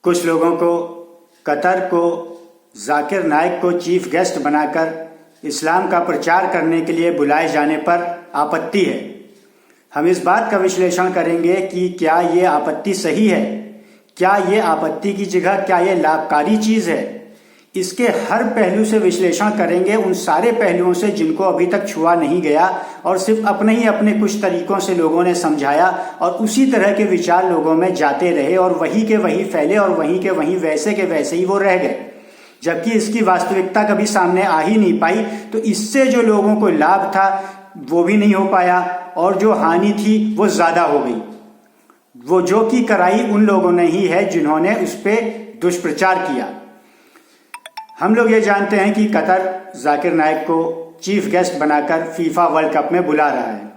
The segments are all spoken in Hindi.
कुछ लोगों को कतर को जाकिर नाइक को चीफ गेस्ट बनाकर इस्लाम का प्रचार करने के लिए बुलाए जाने पर आपत्ति है। हम इस बात का विश्लेषण करेंगे कि क्या ये आपत्ति सही है, क्या ये आपत्ति की जगह क्या ये लाभकारी चीज़ है। इसके हर पहलू से विश्लेषण करेंगे, उन सारे पहलुओं से जिनको अभी तक छुआ नहीं गया और सिर्फ अपने ही अपने कुछ तरीकों से लोगों ने समझाया और उसी तरह के विचार लोगों में जाते रहे और वही के वही फैले और वहीं के वहीं वैसे के वैसे ही वो रह गए, जबकि इसकी वास्तविकता कभी सामने आ ही नहीं पाई। तो इससे जो लोगों को लाभ था वो भी नहीं हो पाया और जो हानि थी वो ज़्यादा हो गई। वो जो की कराई उन लोगों ने ही है जिन्होंने उस पर दुष्प्रचार किया। हम लोग ये जानते हैं कि कतर जाकिर नाइक को चीफ गेस्ट बनाकर फीफा वर्ल्ड कप में बुला रहा है।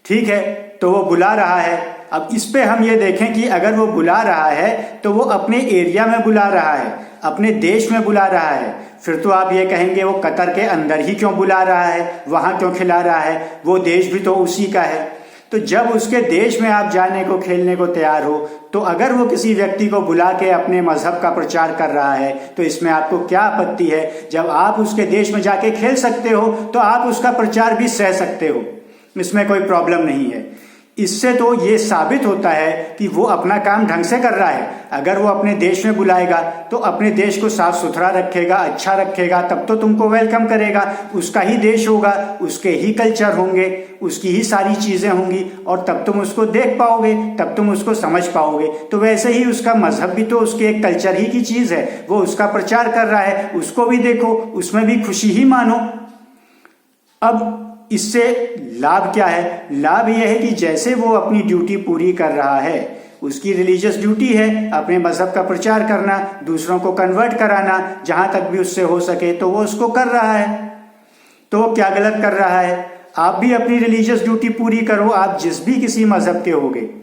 ठीक है, तो वो बुला रहा है। अब इस पे हम ये देखें कि अगर वो बुला रहा है तो वो अपने एरिया में बुला रहा है, अपने देश में बुला रहा है। फिर तो आप ये कहेंगे वो कतर के अंदर ही क्यों बुला रहा है, वहाँ क्यों खिला रहा है, वो देश भी तो उसी का है। तो जब उसके देश में आप जाने को खेलने को तैयार हो, तो अगर वो किसी व्यक्ति को बुला के अपने मजहब का प्रचार कर रहा है तो इसमें आपको क्या आपत्ति है। जब आप उसके देश में जाके खेल सकते हो तो आप उसका प्रचार भी सह सकते हो, इसमें कोई प्रॉब्लम नहीं है। इससे तो ये साबित होता है कि वो अपना काम ढंग से कर रहा है। अगर वो अपने देश में बुलाएगा तो अपने देश को साफ सुथरा रखेगा, अच्छा रखेगा, तब तो तुमको वेलकम करेगा। उसका ही देश होगा, उसके ही कल्चर होंगे, उसकी ही सारी चीज़ें होंगी और तब तुम उसको देख पाओगे, तब तुम उसको समझ पाओगे। तो वैसे ही उसका मजहब भी तो उसके एक कल्चर ही की चीज़ है, वो उसका प्रचार कर रहा है, उसको भी देखो, उसमें भी खुशी ही मानो। अब इससे लाभ क्या है? लाभ यह है कि जैसे वो अपनी ड्यूटी पूरी कर रहा है, उसकी रिलीजियस ड्यूटी है अपने मजहब का प्रचार करना, दूसरों को कन्वर्ट कराना, जहां तक भी उससे हो सके तो वो उसको कर रहा है। तो वो क्या गलत कर रहा है? आप भी अपनी रिलीजियस ड्यूटी पूरी करो। आप जिस भी किसी मजहब के होगे,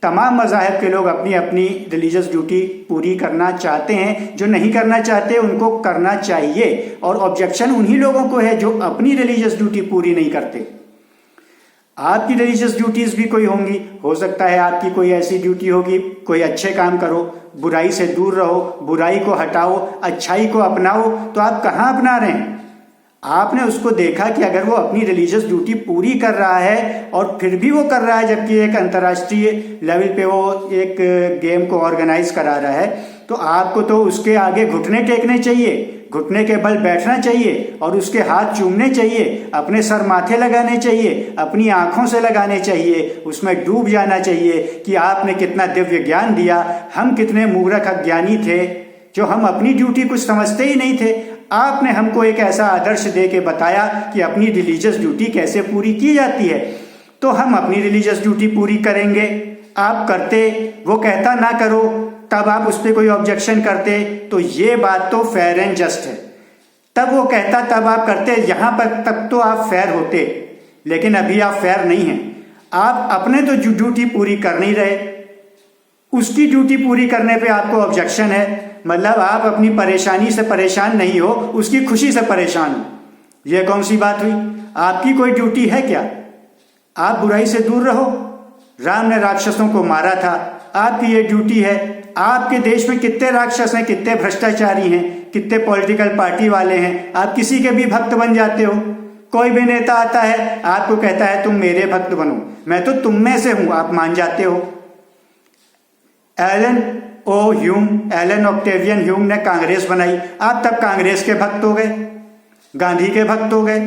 तमाम मज़ाहिब के लोग अपनी अपनी रिलीजियस ड्यूटी पूरी करना चाहते हैं। जो नहीं करना चाहते उनको करना चाहिए और ऑब्जेक्शन उन्हीं लोगों को है जो अपनी रिलीजियस ड्यूटी पूरी नहीं करते। आपकी रिलीजियस ड्यूटीज़ भी कोई होंगी, हो सकता है आपकी कोई ऐसी ड्यूटी होगी, कोई अच्छे काम करो, बुराई से दूर रहो, बुराई को हटाओ, अच्छाई को अपनाओ। तो आप कहाँ अपना रहे हैं? आपने उसको देखा कि अगर वो अपनी रिलीजियस ड्यूटी पूरी कर रहा है और फिर भी वो कर रहा है, जबकि एक अंतर्राष्ट्रीय लेवल पे वो एक गेम को ऑर्गेनाइज करा रहा है, तो आपको तो उसके आगे घुटने टेकने चाहिए, घुटने के बल बैठना चाहिए और उसके हाथ चूमने चाहिए, अपने सर माथे लगाने चाहिए, अपनी आंखों से लगाने चाहिए, उसमें डूब जाना चाहिए कि आपने कितना दिव्य ज्ञान दिया, हम कितने मूर्ख अज्ञानी थे जो हम अपनी ड्यूटी कुछ समझते ही नहीं थे। आपने हमको एक ऐसा आदर्श दे के बताया कि अपनी रिलीजियस ड्यूटी कैसे पूरी की जाती है, तो हम अपनी रिलीजियस ड्यूटी पूरी करेंगे। आप करते, वो कहता ना करो, तब आप उस पर कोई ऑब्जेक्शन करते, तो ये बात तो फेयर एंड जस्ट है। तब वो कहता तब आप करते, यहाँ पर तब तो आप फेयर होते, लेकिन अभी आप फेयर नहीं हैं। आप अपने तो ड्यूटी पूरी कर नहीं रहे, उसकी ड्यूटी पूरी करने पे आपको ऑब्जेक्शन है। मतलब आप अपनी परेशानी से परेशान नहीं हो, उसकी खुशी से परेशान हो। यह कौन सी बात हुई? आपकी कोई ड्यूटी है क्या? आप बुराई से दूर रहो। राम ने राक्षसों को मारा था, आपकी ये ड्यूटी है। आपके देश में कितने राक्षस हैं, कितने भ्रष्टाचारी हैं, कितने पॉलिटिकल पार्टी वाले हैं, आप किसी के भी भक्त बन जाते हो। कोई भी नेता आता है, आपको कहता है तुम मेरे भक्त बनो, मैं तो तुम में से हूं, आप मान जाते हो। एलन ऑक्टेवियन ह्यूम ने कांग्रेस बनाई, आप तब कांग्रेस के भक्त हो गए, गांधी के भक्त हो गए।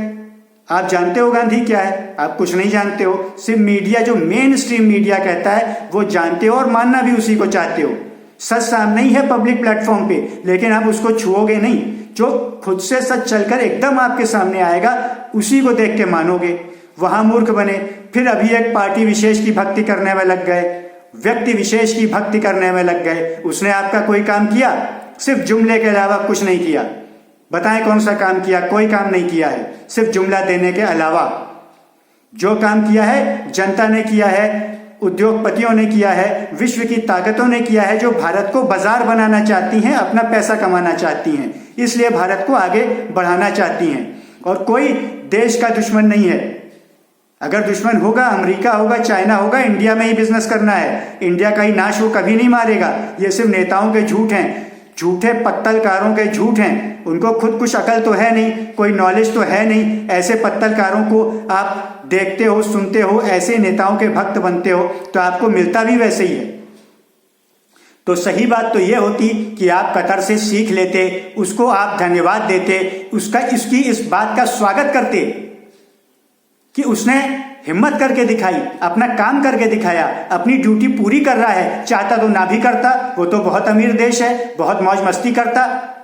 आप जानते हो गांधी क्या है? आप कुछ नहीं जानते हो। सिर्फ मीडिया, जो मेन स्ट्रीम मीडिया कहता है वो जानते हो और मानना भी उसी को चाहते हो। सच सामने ही है पब्लिक प्लेटफॉर्म पे, लेकिन आप उसको छुओगे नहीं। जो खुद से सच चलकर एकदम आपके सामने आएगा उसी को देख के मानोगे। वहां मूर्ख बने, फिर अभी एक पार्टी विशेष की भक्ति करने में लग गए, व्यक्ति विशेष की भक्ति करने में लग गए। उसने आपका कोई काम किया? सिर्फ जुमले के अलावा कुछ नहीं किया। बताएं कौन सा काम किया? कोई काम नहीं किया है, सिर्फ जुमला देने के अलावा। जो काम किया है जनता ने किया है, उद्योगपतियों ने किया है, विश्व की ताकतों ने किया है, जो भारत को बाजार बनाना चाहती हैं, अपना पैसा कमाना चाहती हैं, इसलिए भारत को आगे बढ़ाना चाहती हैं। और कोई देश का दुश्मन नहीं है। अगर दुश्मन होगा, अमेरिका होगा, चाइना होगा, इंडिया में ही बिजनेस करना है, इंडिया का ही नाश वो कभी नहीं मारेगा। ये सिर्फ नेताओं के झूठ हैं, झूठे पत्तलकारों के झूठ हैं। उनको खुद कुछ अकल तो है नहीं, कोई नॉलेज तो है नहीं। ऐसे पत्तलकारों को आप देखते हो, सुनते हो, ऐसे नेताओं के भक्त बनते हो, तो आपको मिलता भी वैसे ही है। तो सही बात तो ये होती कि आप कतर से सीख लेते, उसको आप धन्यवाद देते, इसकी इस बात का स्वागत करते कि उसने हिम्मत करके दिखाई, अपना काम करके दिखाया, अपनी ड्यूटी पूरी कर रहा है। चाहता तो ना भी करता, वो तो बहुत अमीर देश है, बहुत मौज मस्ती करता,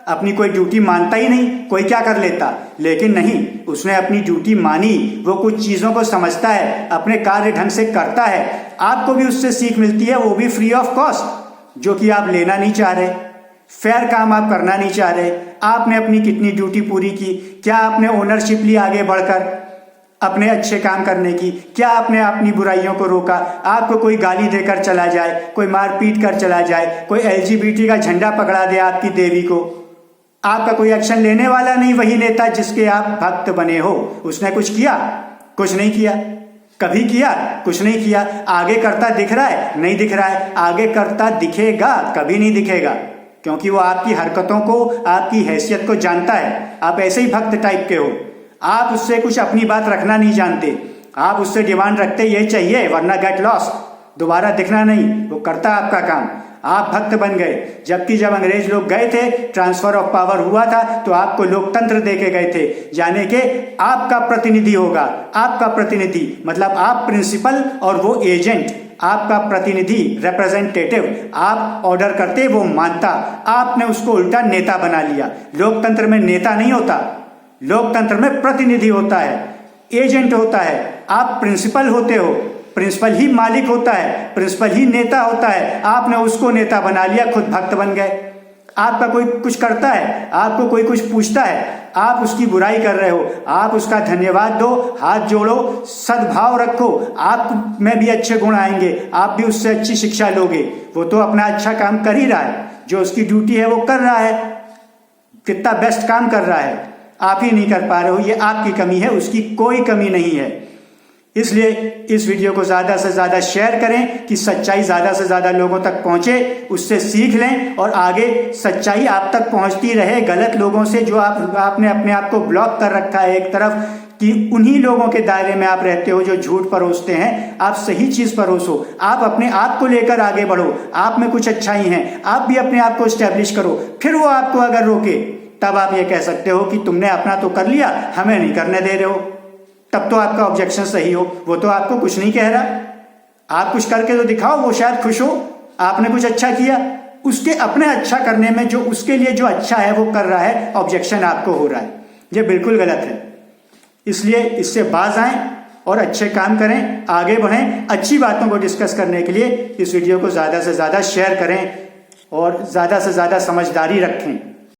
अपनी कोई ड्यूटी मानता ही नहीं, कोई क्या कर लेता। लेकिन नहीं, उसने अपनी ड्यूटी मानी, वो कुछ चीज़ों को समझता है, अपने कार्य ढंग से करता है। आपको भी उससे सीख मिलती है, वो भी फ्री ऑफ कॉस्ट, जो कि आप लेना नहीं चाह रहे। फेयर काम आप करना नहीं चाह रहे। आपने अपनी कितनी ड्यूटी पूरी की? क्या आपने ओनरशिप ली आगे बढ़कर अपने अच्छे काम करने की? क्या आपने अपनी बुराइयों को रोका? आपको कोई गाली देकर चला जाए, कोई मारपीट कर चला जाए, कोई LGBT का झंडा पकड़ा दे आपकी देवी को, आपका कोई एक्शन लेने वाला नहीं वही नेता जिसके आप भक्त बने हो। उसने कुछ किया? कुछ नहीं किया। कभी किया? कुछ नहीं किया। आगे करता दिख रहा है? नहीं दिख रहा है। आगे करता दिखेगा? कभी नहीं दिखेगा, क्योंकि वो आपकी हरकतों को, आपकी हैसियत को जानता है। आप ऐसे ही भक्त टाइप के हो। आप उससे कुछ अपनी बात रखना नहीं जानते। आप उससे डिमांड रखते ये चाहिए वरना गेट लॉस्ट, दोबारा दिखना नहीं। वो करता आपका काम, आप भक्त बन गए। जबकि जब अंग्रेज लोग गए थे, ट्रांसफर ऑफ पावर हुआ था, तो आपको लोकतंत्र देके गए थे, यानी कि आपका प्रतिनिधि होगा। आपका प्रतिनिधि मतलब आप प्रिंसिपल और वो एजेंट, आपका प्रतिनिधि रिप्रेजेंटेटिव। आप ऑर्डर करते, वो मानता। आपने उसको उल्टा नेता बना लिया। लोकतंत्र में नेता नहीं होता, लोकतंत्र में प्रतिनिधि होता है, एजेंट होता है। आप प्रिंसिपल होते हो, प्रिंसिपल ही मालिक होता है, प्रिंसिपल ही नेता होता है। आपने उसको नेता बना लिया, खुद भक्त बन गए। आपका कोई कुछ करता है, आपको कोई कुछ पूछता है, आप उसकी बुराई कर रहे हो, आप उसका धन्यवाद दो, हाथ जोड़ो, सद्भाव रखो। आप में भी अच्छे गुण आएंगे, आप भी उससे अच्छी शिक्षा लोगे। वो तो अपना अच्छा काम कर ही रहा है, जो उसकी ड्यूटी है वो कर रहा है, कितना बेस्ट काम कर रहा है। आप ही नहीं कर पा रहे हो, ये आपकी कमी है, उसकी कोई कमी नहीं है। इसलिए इस वीडियो को ज़्यादा से ज़्यादा शेयर करें कि सच्चाई ज़्यादा से ज़्यादा लोगों तक पहुंचे, उससे सीख लें और आगे सच्चाई आप तक पहुंचती रहे। गलत लोगों से, जो आपने अपने आप को ब्लॉक कर रखा है एक तरफ, कि उन्हीं लोगों के दायरे में आप रहते हो जो झूठ परोसते हैं। आप सही चीज़ परोसो, आप अपने आप को लेकर आगे बढ़ो, आप में कुछ अच्छाई हैं, आप भी अपने आप को स्टैब्लिश करो। फिर वो आपको अगर रोके, तब आप ये कह सकते हो कि तुमने अपना तो कर लिया, हमें नहीं करने दे रहे हो। तब तो आपका ऑब्जेक्शन सही हो। वो तो आपको कुछ नहीं कह रहा, आप कुछ करके तो दिखाओ, वो शायद खुश हो, आपने कुछ अच्छा किया। उसके अपने अच्छा करने में, जो उसके लिए जो अच्छा है वो कर रहा है, ऑब्जेक्शन आपको हो रहा है। ये बिल्कुल गलत है। इसलिए इससे बाज आएं और अच्छे काम करें, आगे बढ़ें। अच्छी बातों को डिस्कस करने के लिए इस वीडियो को ज़्यादा से ज़्यादा शेयर करें और ज़्यादा से ज़्यादा समझदारी रखें।